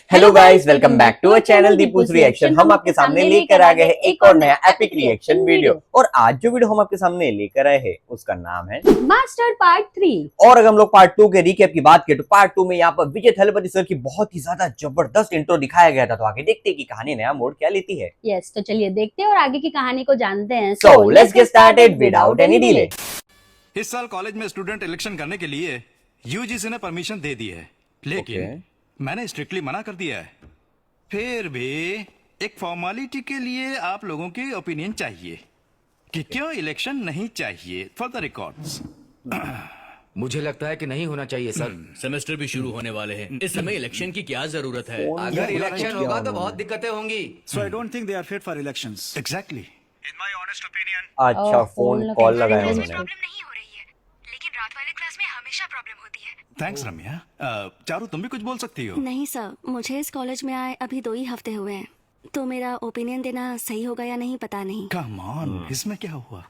Hello guys, welcome back to a channel Deepu's reaction. हम आपके सामने लेकर आ गए हैं एक और नया एपिक रिएक्शन वीडियो। और आज जो वीडियो हम आपके सामने लेकर आए हैं उसका नाम है मास्टर पार्ट 3। और अगर हम लोग पार्ट 2 के रिकैप की बात करें तो पार्ट 2 में यहाँ पर विजय थलपति सर की बहुत ही ज्यादा जबरदस्त इंट्रो दिखाया गया था। तो आगे देखते हैं कि कहानी नया मोड़ क्या लेती है। यस, तो चलिए देखते हैं और आगे की कहानी को जानते हैं। So let's get started without any delay. इस साल कॉलेज में स्टूडेंट इलेक्शन करने के लिए यूजीसी ने परमिशन दे दी है, लेकिन मैंने स्ट्रिक्टली मना कर दिया है। फिर भी एक फॉर्मेलिटी के लिए आप लोगों की ओपिनियन चाहिए कि क्यों इलेक्शन नहीं चाहिए फॉर द रिकॉर्ड्स। मुझे लगता है कि नहीं होना चाहिए सर। सेमेस्टर भी शुरू होने वाले हैं, इस समय इलेक्शन की क्या जरूरत है? अगर इलेक्शन होगा तो बहुत दिक्कतें होंगी। So I don't think they are fit for elections. Exactly, in my honest opinion. अच्छा, फोन कॉल लगाया उन्होंने। प्रॉब्लम नहीं हो रही है, लेकिन रात वाले क्लास में हमेशा प्रॉब्लम होती है। थैंक्स रम्या। चारू, तुम भी कुछ बोल सकती हो। नहीं सर, मुझे इस कॉलेज में आए अभी 2 ही हफ्ते हुए हैं, तो मेरा ओपिनियन देना सही होगा या नहीं पता नहीं। कम ऑन, इसमें क्या हुआ?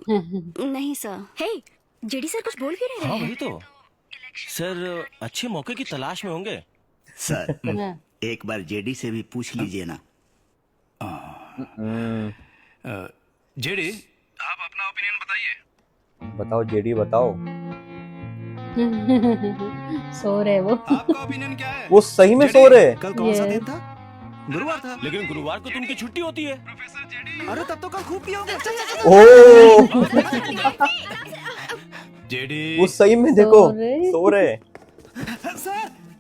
नहीं सर। हे, जेडी सर कुछ बोल क्यों रहे हाँ हैं? वही तो सर, अच्छे मौके की तलाश में होंगे। सर एक बार जेडी से भी पूछ लीजिए ना। जेडी, आप अपना ओपिनियन बताइए। बताओ जेडी, बताओ। सो रहे वो। आपका ओपिनियन क्या है? वो सही में सो रहे। कल कौन सा दिन था? गुरुवार था। लेकिन गुरुवार को तो उनकी छुट्टी होती है। अरे तब तो कल खूब किया होगा। ओ, जेडी, वो सही में देखो रहे। सो रहे।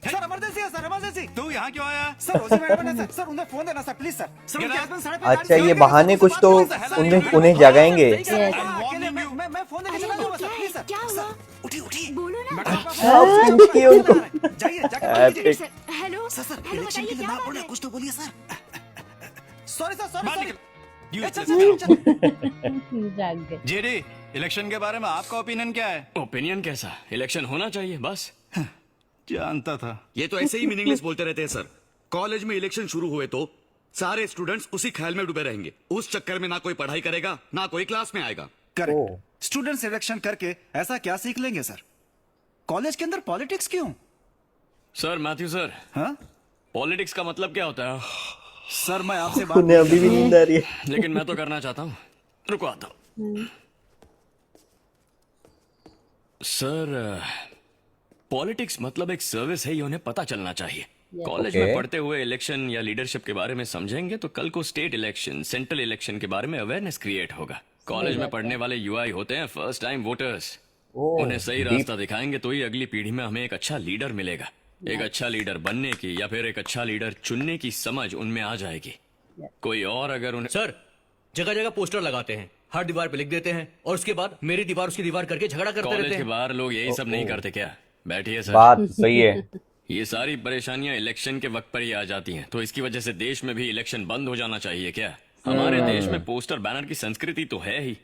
सर इमरजेंसी है सर, इमरजेंसी। तू यहाँ क्यों आया? सर रोजी मैडम ने सर उन्हें फोन देना सर, प्लीज सर। सर उनके हस्बैंड सड़क पे अच्छा, ये बहाने कुछ तो उन्हें जगाएंगे। अकेले मैं फोन देके चला जाऊंगा सर, प्लीज सर। क्या हुआ? उठी उठी बोलो ना। पिंच किए उनको। जाइए जाके epic. Sir, hello sir hello, election के बताइए लिए क्या ना बात बोले, है? कुछ तो बोलिए सर। सॉरी सर, सॉरी बाहर सॉरी। निकल। चल चल चल। जाग गए। जेडी, इलेक्शन के बारे में आपका ओपिनियन क्या है? ओपिनियन कैसा? इलेक्शन होना चाहिए बस। जानता था। ये तो ऐसे ही मीनिंगलेस बोलते रहते हैं सर। कॉलेज में इलेक्शन शुरू हुए तो सारे स्टूडेंट्स उसी ख्याल में डूबे रहेंगे। उस चक्कर में ना कोई पढ़ाई करेगा ना कोई क्लास में आएगा। करेक्ट। स्टूडेंट्स इलेक्शन करके ऐसा क्या सीख लेंगे सर? कॉलेज के अंदर पॉलिटिक्स क्यों? सर मैथ्यू सर, हाँ? पॉलिटिक्स का मतलब क्या होता है? सर मैं आपसे बात उन्हें अभी भी नींद आ रही है। लेकिन मैं तो करना चाहता हूँ। रुको आता हूँ। सर, पॉलिटिक्स मतलब एक सर्विस है, ये उन्हें पता चलना चाहिए। कॉलेज में पढ़ते हुए इलेक्शन या लीडरशिप के बारे में समझेंगे तो कल को स्टेट इलेक्शन, सेंट्रल इलेक्शन के बारे में अवेयरनेस क्रिएट होगा। कॉलेज में पढ़ने वाले यूआई होते हैं फर्स्ट टाइम वोटर्स। उन्हें सही रास्ता दिखाएंगे तो ही अगली पीढ़ी में हमें एक अच्छा लीडर मिलेगा। एक अच्छा लीडर बनने की या फिर एक अच्छा लीडर चुनने की समझ उनमें आ जाएगी। कोई और अगर उन्हें सर जगह जगह पोस्टर लगाते हैं, हर दीवार पे लिख देते हैं और उसके बाद मेरी दीवार उसकी दीवार करके झगड़ा करते कॉलेज रहते के हैं। बाहर लोग यही सब नहीं करते क्या? बैठिए सर। बात सही है। ये सारी परेशानियां इलेक्शन के वक्त पर ही आ जाती हैं, तो इसकी वजह से देश में भी इलेक्शन बंद हो जाना चाहिए क्या? हमारे देश में पोस्टर बैनर की संस्कृति तो है ही।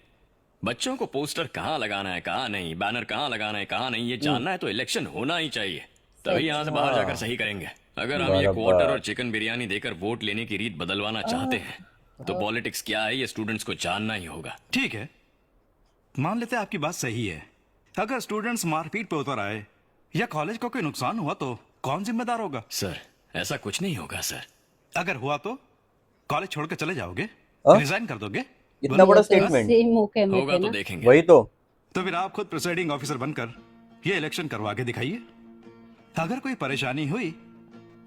बच्चों को पोस्टर कहाँ लगाना है कहाँ नहीं, बैनर कहाँ लगाना है कहाँ नहीं, ये जानना है तो इलेक्शन होना ही चाहिए। तभी यहाँ से बाहर जाकर सही करेंगे। अगर हम ये क्वार्टर और चिकन बिरयानी देकर वोट लेने की रीत बदलवाना चाहते हैं तो पॉलिटिक्स क्या है ये स्टूडेंट्स को जानना ही होगा। ठीक है, मान लेते हैं आपकी बात सही है। अगर स्टूडेंट्स मारपीट पे उतर आए या कॉलेज को कोई नुकसान हुआ तो कौन जिम्मेदार होगा? सर ऐसा कुछ नहीं होगा सर। अगर हुआ तो कॉलेज छोड़ के चले जाओगे? रिजाइन कर दोगे? इतना बड़ा स्टेटमेंट सही मौके में होगा थे तो ना। देखेंगे। वही तो। तो फिर आप खुद प्रिसाइडिंग ऑफिसर बनकर ये इलेक्शन करवा के दिखाइए। अगर कोई परेशानी हुई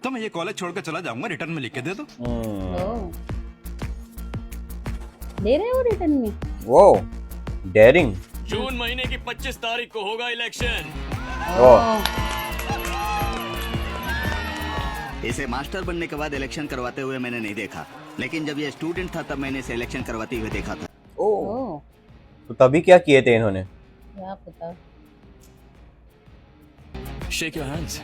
तो मैं ये कॉलेज छोड़ के चला जाऊंगा, रिटर्न में लिख के दे दो। ओ, दे रहे हो रिटर्न में? वो डेयरिंग। जून महीने की 25 तारीख को होगा इलेक्शन। इसे मास्टर बनने के बाद इलेक्शन करवाते हुए मैंने नहीं देखा, लेकिन जब ये स्टूडेंट था तब मैंने इसे इलेक्शन करवाते हुए देखा था। ओ, तो तभी क्या किए थे इन्होंने? क्या पता। Shake your hands.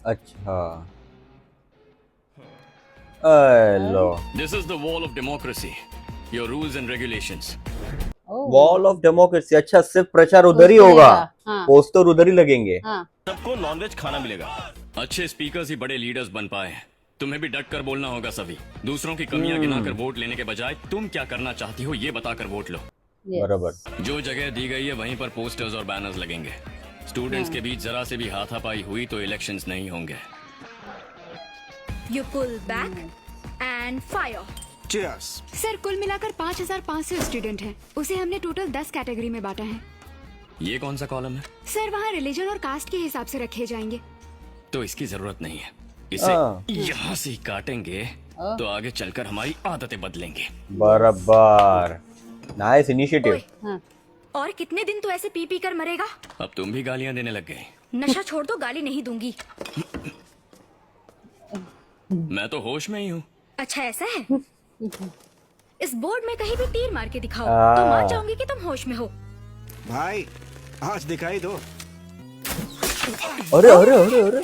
अच्छा, लो this is the wall of democracy, your rules and regulations. Wall of democracy. अच्छा, सिर्फ प्रचार उधर ही होगा, पोस्टर उधर ही लगेंगे। सबको नॉनवेज खाना मिलेगा। अच्छे स्पीकर्स ही बड़े लीडर्स बन पाए हैं। तुम्हें भी डट कर बोलना होगा सभी। दूसरों की कमियां गिनाकर वोट लेने के बजाय तुम क्या करना चाहती हो ये बताकर वोट लो। बराबर। जो जगह दी गई है वहीं पर पोस्टर्स और बैनर्स लगेंगे। स्टूडेंट्स के बीच जरा से भी हाथापाई हुई तो इलेक्शंस नहीं होंगे। You pull back and fire. Cheers. Sir कुल मिलाकर 5500 स्टूडेंट हैं। उसे हमने टोटल 10 कैटेगरी में बांटा है। ये कौन सा कॉलम है? सर वहाँ रिलीजन और कास्ट के हिसाब से रखे जाएंगे। तो इसकी जरूरत नहीं है। इसे यहाँ से ही काटेंगे तो आगे चलकर हमारी आदतें बदलेंगे। बराबर। Nice initiative. हाँ। और कितने दिन तो ऐसे पी पी कर मरेगा? अब तुम भी गालियाँ देने लग गए। नशा छोड़ दो, गाली नहीं दूंगी। मैं तो होश में ही हूँ। अच्छा ऐसा है? इस बोर्ड में कहीं भी तीर मार के दिखाओ तो मान जाऊंगी कि तुम होश में हो। भाई आज दिखाई दो। अरे अरे अरे अरे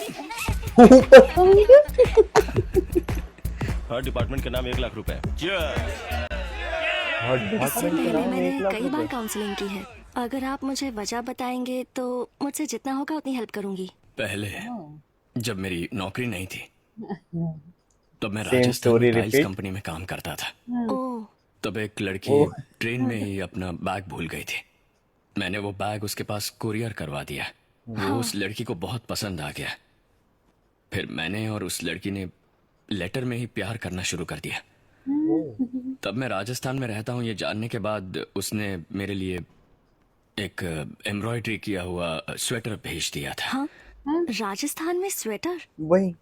हर डिपार्टमेंट के नाम 1 लाख रुपए। इससे पहले मैंने कई बार काउंसलिंग की है। अगर आप मुझे वजह बताएंगे तो मुझसे जितना होगा उतनी हेल्प करूंगी। पहले जब मेरी नौकरी नहीं थी तब मैं Same राजस्थान story में टाइल्स repeat. कंपनी में काम करता था। ओह, तब एक लड़की ट्रेन में ही अपना बैग भूल गई थी। मैंने वो बैग उसके पास कुरियर करवा दिया। वो उस लड़की को बहुत पसंद आ गया। फिर मैंने और उस लड़की ने लेटर में ही प्यार करना शुरू कर दिया। तब मैं राजस्थान में रहता हूँ ये जानने के बाद उसने मेरे लिए एक एम्ब्रॉयडरी किया हुआ स्वेटर भेज दिया था। हाँ? राजस्थान में स्वेटर? वही,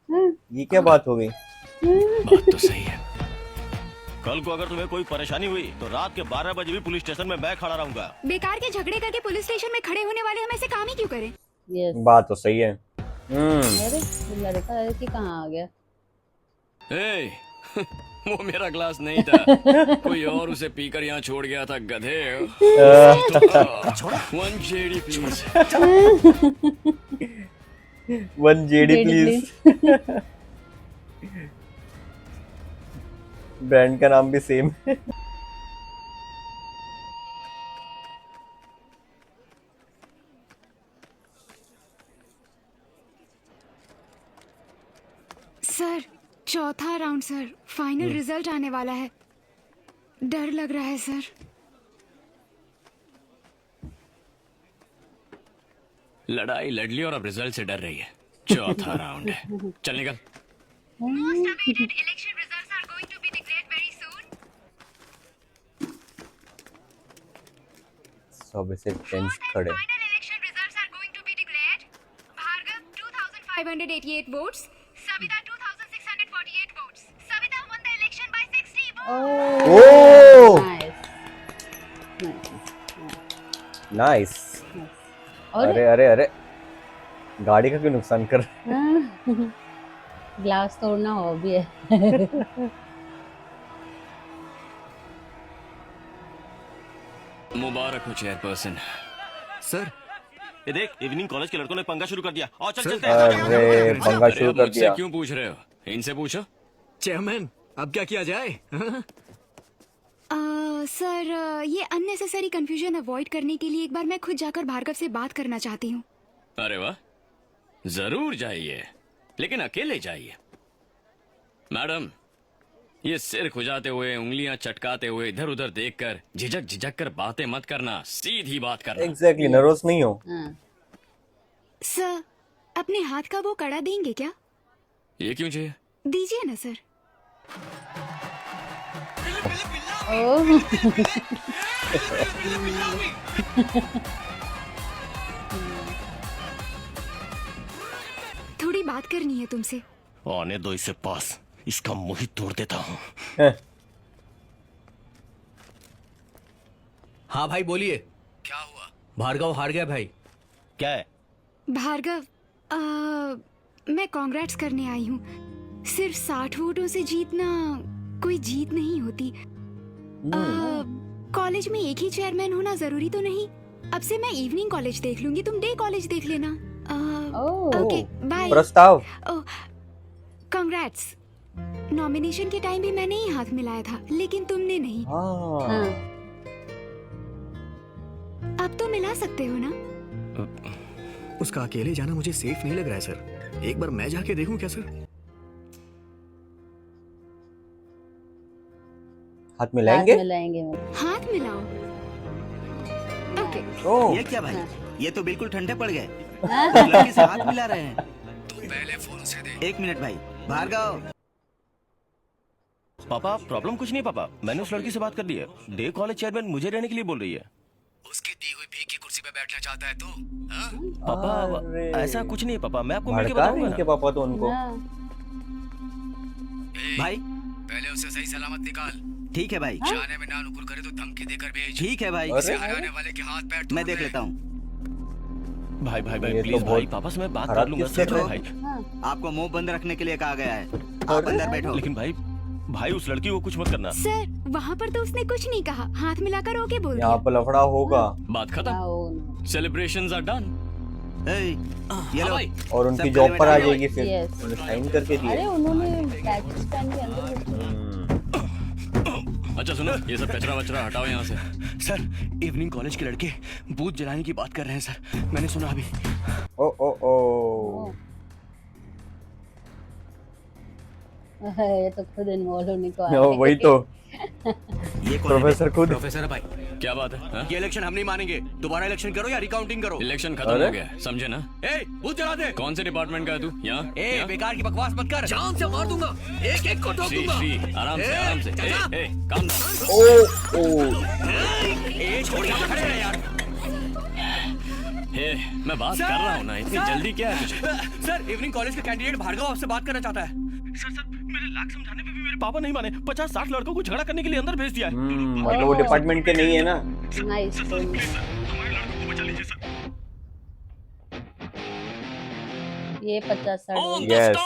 ये क्या बात हो गई? बात तो सही है। कल को अगर तुम्हें कोई परेशानी हुई तो रात के 12 बजे भी पुलिस स्टेशन में मैं खड़ा रहूंगा। बेकार के झगड़े करके पुलिस स्टेशन में खड़े होने वाले हम ऐसे काम ही क्यों करें? यस। बात तो सही है। अरे ये लड़का लड़की कहाँ आ गया? ए, वो मेरा ग्लास नहीं था। कोई और उसे पीकर यहाँ छोड़ गया था, गधे। 1 JD please. 1 JD please. Brand का नाम भी सेम है। सर चौथा राउंड सर, फाइनल रिजल्ट आने वाला है। डर लग रहा है सर। लड़ाई लड़ ली और अब रिजल्ट से डर रही है। चौथा राउंड है, चल निकल। Election results are going to be declared very soon. सब ऐसे टेंस खड़े। Final election results are going to be declared. Bhargav 2,588 votes. Savita 2,648 votes. Savita won the election by 60 votes. Oh nice. Nice. और अरे अरे अरे गाड़ी का क्यों नुकसान कर? ग्लास तोड़ना हॉबी है। मुबारक हो चेयरपर्सन। सर ये देख, इवनिंग कॉलेज के लड़कों ने पंगा शुरू कर दिया। और चल सर, चलते हैं। अरे पंगा अरे शुरू अब कर मुझसे दिया। क्यों पूछ रहे हो? इनसे पूछो। चेयरमैन अब क्या किया जाए? सर ये अननेसेसरी कंफ्यूजन अवॉइड करने के लिए एक बार मैं खुद जाकर भार्गव से बात करना चाहती हूँ। अरे वाह, जरूर जाइए, लेकिन अकेले जाइए। मैडम, ये सिर खुजाते हुए, उंगलियां चटकाते हुए, इधर उधर देखकर झिझक कर बातें मत करना, सीधी बात करना। एग्जैक्टली, नर्वस नहीं हो। हाँ। सर अपने हाथ का वो कड़ा देंगे क्या? ये क्यों चाहिए? दीजिए ना सर। ओह थोड़ी बात करनी है तुमसे। आने दो इसे पास, इसका मुंह ही तोड़ देता हूँ। हाँ भाई बोलिए। क्या हुआ? भार्गव हार गया भाई। क्या है? भार्गव मैं कांग्रेट्स करने आई हूँ। सिर्फ 60 वोटों से जीतना कोई जीत नहीं होती। कॉलेज में एक ही चेयरमैन होना जरूरी तो नहीं। अब से मैं इवनिंग कॉलेज देख लूंगी, तुम डे कॉलेज देख लेना। Okay bye. प्रस्ताव। कांग्रेट्स। नॉमिनेशन के टाइम भी मैंने ही हाथ मिलाया था, लेकिन तुमने नहीं। हाँ। अब तो मिला सकते हो ना? उसका अकेले जाना मुझे सेफ नहीं लग रहा है सर। एक बार मैं जाके देखूं क्या सर? हाथ मिलाएंगे? हाथ मिलाओ। ओके। ओह ये क्या भाई? ये तो बिल्कुल ठंडे पड़ गए। लड़की से हाथ मिला रहे हैं। तुम पहले फोन से दे। 1 मिनट भाई। भार्गव पापा प्रॉब्लम कुछ नहीं पापा, मैंने उस लड़की से बात कर ली है। डे कॉलेज चेयरमैन मुझे रहने के लिए बोल रही है। उसकी दी हुई भीख की कुर्सी पे बैठना चाहता है तो हाँ? पापा ऐसा कुछ नहीं है पापा, मैं आपको मिलके भड़का रहे बताऊंगा इनके ना। पापा तो उनको। भाई पहले उसे सही सलामत निकाल। ठीक है भाई। जाने में ना नुकुर करे तो धमकी देकर भेज। ठीक है भाई। अरे हराने वाले के हाथ पैर मैं देख लेता हूँ। भाई भाई ये भाई तो प्लीज बहुत भाई, पापा से मैं बात खराब कर लूंगा। किस्से सच में थे। भाई। आपको मुंह बंद रखने के लिए कहा गया है। आप अंदर बैठो। लेकिन भाई भाई उस लड़की को कुछ मत करना। सर वहाँ पर तो उसने कुछ नहीं कहा, हाथ मिलाकर ओके बोल यहाँ पर लफड़ा होगा। बात खत्म, सेलिब्रेशंस आर डन। ये लो। और उनकी सब जॉब गले पर में आ डालो। जाएगी फिर। Yes. उन्होंने साइन करके अरे दिए। उन्होंने पैकिस्तान के अंदर अच्छा सुनो, ये सब कचरा वचरा हटाओ यहाँ से। सर इवनिंग कॉलेज के लड़के बूथ जलाने की बात कर रहे हैं सर, मैंने सुना अभी। ओ ओ ओ ये तो खुद इन्वॉल्व होने को आ वही तो ये कौन है? प्रोफेसर खुद। प्रोफेसर भाई क्या बात है हाँ? ये इलेक्शन हम नहीं मानेंगे, दोबारा इलेक्शन करो या रिकाउंटिंग करो। इलेक्शन खत्म अरे? हो गया, समझे ना? ए बूथ जला दे। कौन से डिपार्टमेंट का है तू? यहाँ ए यहाँ? बेकार की बकवास मत कर, जान से मार दूंगा, एक एक को ठोक श्री दूंगा। श्री आराम से आराम से। ए काम ओ ओ ए छोड़ यहाँ खड़े रहे यार। हे मैं बात कर रहा हूँ ना, इतनी जल्दी क्या है तुझे? सर इवनिंग कॉलेज का कैंडिडेट भार्गव आपसे बात करना चाहता है। सर मेरे लाख समझाने पे भी मेरे पापा नहीं माने, 50-60 लड़कों को झगड़ा करने के लिए अंदर भेज दिया है। मतलब वो डिपार्टमेंट के नहीं है ना। नाइस। हमारे लड़कों को बचा लीजिए सर। ये 50-60 Yes.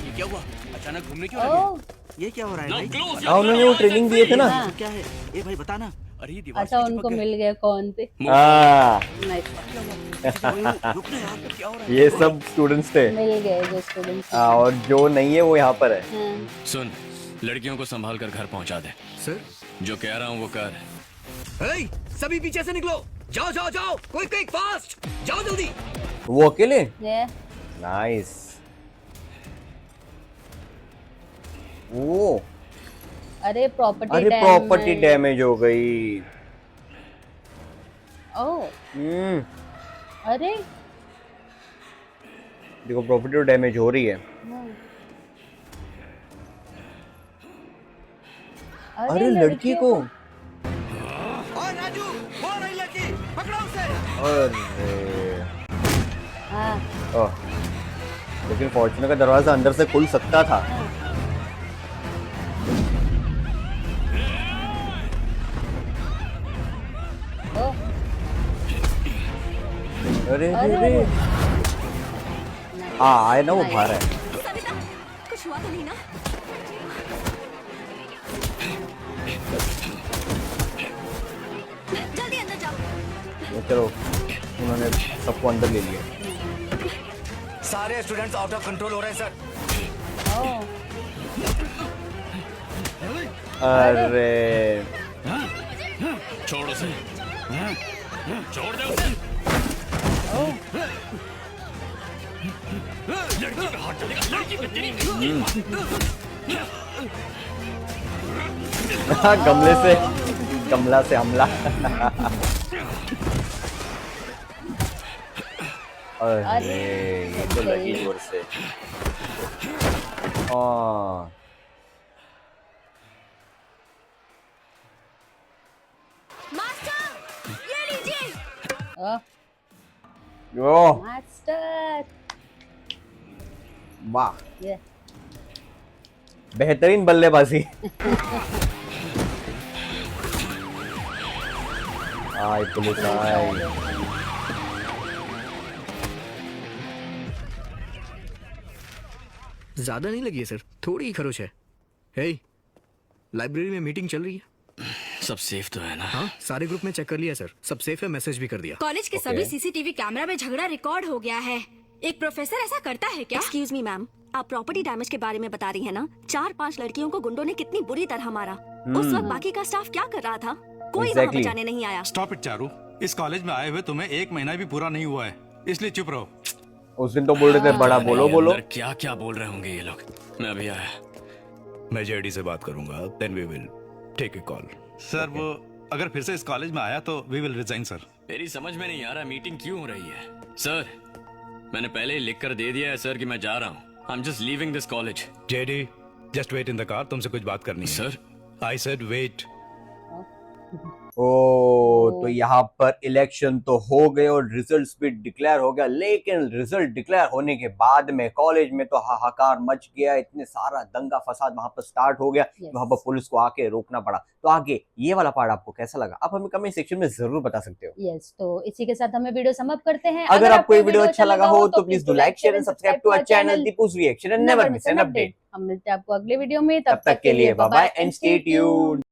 ये क्या हुआ, अचानक घूमने क्यों लगे? ओ ये क्या हो रहा है भाई? हाँ उन्होंने वो ट्रेनिंग दिए थे ना। हाँ। क्या है? ये भाई बता ना। अरे ये दीवार अच्छा से उनको चिपक गए। मिल गया कौन थे। हाँ नाइस, रुक ना यार, क्या हो रहा है? ये सब स्टूडेंट्स थे। मिल गए जो स्टूडेंट्स। हाँ, और जो नहीं है वो यहाँ पर है। सुन, लड़कियों को संभाल कर घर पहुंचा दे। सर जो कह रहा हूँ वो कर। हे, सभी पीछे से निकलो, जाओ जाओ जाओ, क्विक फास्ट, जाओ जल्दी। वो अकेले। ये नाइस। ओ अरे प्रॉपर्टी अरे प्रॉपर्टी डैमेज हो गई। ओह अरे देखो प्रॉपर्टी तो डैमेज हो रही है। अरे लड़की को। और राजू, वो रही लड़की, पकड़ो उसे। अरे हाँ ओह, लेकिन फॉर्च्यूनर का दरवाजा अंदर से खुल सकता था। ओह अरे अरे हाँ आए ना वो बाहर है। सविता कुछ हुआ तो नहीं ना? जल्दी अंदर जाओ। ये चलो उन्होंने सबको अंदर ले लिया। सारे स्टूडेंट्स आउट ऑफ कंट्रोल हो रहे हैं सर। अरे छोड़ उसे, छोड़ दे उसे। लड़की पे हाथ चलेगा, लड़की पे तेरी गमला से हमला। अरे ये तो लगी जोर से। मास्टर ये लीजिए। यो मास्टर वाह ये बेहतरीन बल्लेबाजी। आई पुलिस आई। ज्यादा नहीं लगी है सर, थोड़ी ही खरोच है। हे, लाइब्रेरी में मीटिंग चल रही है। सब सेफ तो है ना? हाँ सारे ग्रुप में चेक कर लिया सर, सब सेफ है, मैसेज भी कर दिया। कॉलेज के सभी सीसीटीवी कैमरा में झगड़ा रिकॉर्ड हो गया है। एक प्रोफेसर ऐसा करता है क्या? एक्सक्यूज मी मैम, आप प्रॉपर्टी डैमेज के बारे में बता रही हैं ना? 4-5 लड़कियों को गुंडों ने कितनी बुरी तरह मारा। उस वक्त बाकी का स्टाफ क्या कर रहा था? कोई वहाँ बचाने नहीं आया। स्टॉप इट चारू, इस कॉलेज में आए हुए तुम्हें 1 महीना भी पूरा नहीं हुआ है, इसलिए चुप रहो। उस दिन तो बोल रहे थे बड़ा बोलो बोलो। क्या क्या बोल रहे होंगे ये लोग। मैं अभी आया। मैं जेडी से बात करूंगा, then we will take a call. Sir वो अगर फिर से इस कॉलेज में आया तो वी विल रिजाइन सर। मेरी समझ में नहीं आ रहा मीटिंग क्यों हो रही है। सर मैंने पहले ही लिख कर दे दिया है सर कि मैं जा रहा हूँ। I am just leaving this college. J D just wait in the car, तुमसे कुछ बात करनी है। Sir I said wait. ओ तो यहाँ पर इलेक्शन तो हो गए और रिजल्ट्स भी डिक्लेयर हो गया, लेकिन रिजल्ट डिक्लेयर होने के बाद में कॉलेज में तो हाहाकार मच गया, इतने सारा दंगा फसाद वहां पर स्टार्ट हो गया। वहां पर पुलिस को आके रोकना पड़ा। तो आगे ये वाला पार्ट आपको कैसा लगा, आप हमें कमेंट सेक्शन में जरूर बता सकते हो। यस, तो इसी के साथ हमें वीडियो समाप्त करते हैं। अगर आपको ये वीडियो अच्छा लगा हो तो please do like, share and subscribe to our channel Deepu's reaction and never miss an update. हम मिलते हैं आपको अगले वीडियो में, तब तक के लिए bye bye and stay tuned.